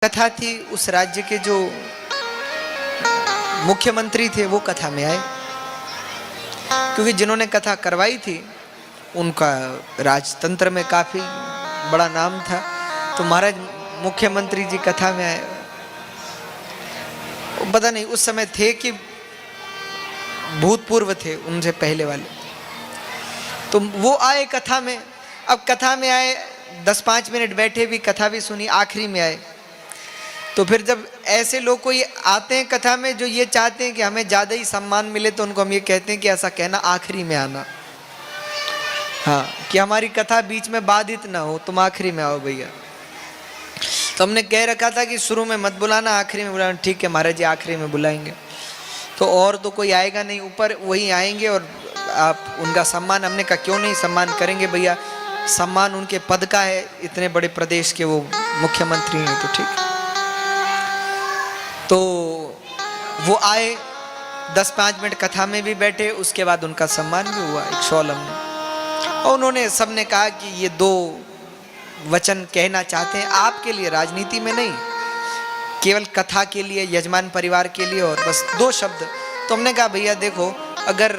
कथा थी, उस राज्य के जो मुख्यमंत्री थे वो कथा में आए, क्योंकि जिन्होंने कथा करवाई थी उनका राजतंत्र में काफी बड़ा नाम था। तो महाराज मुख्यमंत्री जी कथा में आए। पता नहीं उस समय थे कि भूतपूर्व थे उनसे पहले वाले, तो वो आए कथा में। अब कथा में आए, 10-5 मिनट बैठे भी, कथा भी सुनी, आखिरी में आए। तो फिर जब ऐसे लोग कोई आते हैं कथा में जो ये चाहते हैं कि हमें ज़्यादा ही सम्मान मिले, तो उनको हम ये कहते हैं कि ऐसा कहना आखिरी में आना, हाँ, कि हमारी कथा बीच में बाधित ना हो, तुम आखिरी में आओ भैया। तो हमने कह रखा था कि शुरू में मत बुलाना, आखिरी में बुलाना। ठीक है महाराज जी, आखिरी में बुलाएंगे। तो और तो कोई आएगा नहीं, ऊपर वही आएंगे और आप उनका सम्मान, हमने कहा क्यों नहीं सम्मान करेंगे भैया, सम्मान उनके पद का है, इतने बड़े प्रदेश के वो मुख्यमंत्री हैं, तो ठीक है। तो वो आए, 10-5 मिनट कथा में भी बैठे, उसके बाद उनका सम्मान भी हुआ, एक शॉल हमने, और उन्होंने सबने कहा कि ये 2 वचन कहना चाहते हैं आपके लिए, राजनीति में नहीं, केवल कथा के लिए, यजमान परिवार के लिए, और बस 2 शब्द। तो हमने कहा भैया देखो, अगर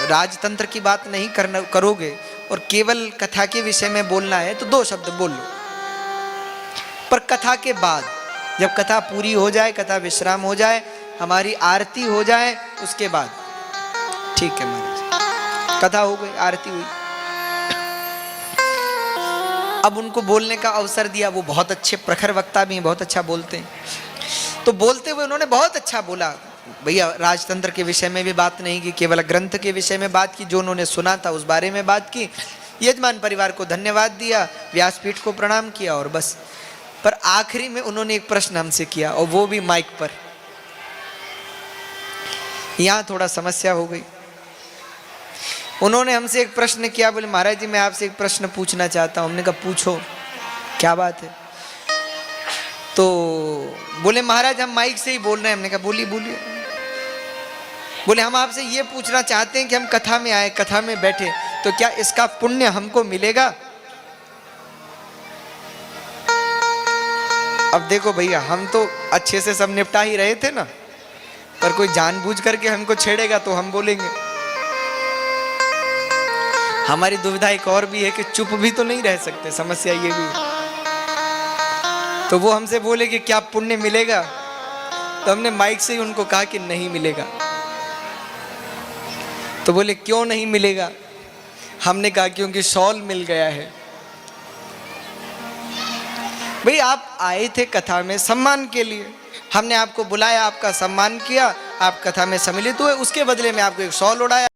राजतंत्र की बात नहीं करोगे और केवल कथा के विषय में बोलना है तो 2 शब्द बोल लो, पर कथा के बाद, जब कथा पूरी हो जाए, कथा विश्राम हो जाए, हमारी आरती हो जाए, उसके बाद ठीक है महाराज। कथा हो गई, आरती हुई, अब उनको बोलने का अवसर दिया। वो बहुत अच्छे प्रखर वक्ता भी हैं, बहुत अच्छा बोलते हैं। तो बोलते हुए उन्होंने बहुत अच्छा बोला भैया, राजतंत्र के विषय में भी बात नहीं की, केवल ग्रंथ के विषय में बात की, जो उन्होंने सुना था उस बारे में बात की, यजमान परिवार को धन्यवाद दिया, व्यासपीठ को प्रणाम किया, और बस। पर आखिरी में उन्होंने एक प्रश्न हमसे किया, और वो भी माइक पर। यहां थोड़ा समस्या हो गई। उन्होंने हमसे एक प्रश्न किया, बोले महाराज जी मैं आपसे एक प्रश्न पूछना चाहता हूं। हमने कहा पूछो, क्या बात है? तो बोले महाराज हम माइक से ही बोल रहे हैं। हमने कहा बोलिए बोलिए। बोले हम आपसे ये पूछना चाहते हैं कि हम कथा में आए, कथा में बैठे, तो क्या इसका पुण्य हमको मिलेगा? अब देखो भैया, हम तो अच्छे से सब निपटा ही रहे थे ना, पर कोई जानबूझ करके हमको छेड़ेगा तो हम बोलेंगे। हमारी दुविधा एक और भी है कि चुप भी तो नहीं रह सकते, समस्या ये भी है। तो वो हमसे बोले कि क्या पुण्य मिलेगा, तो हमने माइक से ही उनको कहा कि नहीं मिलेगा। तो बोले क्यों नहीं मिलेगा? हमने कहा क्योंकि शॉल मिल गया है। भाई आप आए थे कथा में सम्मान के लिए, हमने आपको बुलाया, आपका सम्मान किया, आप कथा में सम्मिलित हुए, उसके बदले में आपको एक शॉल उड़ाया।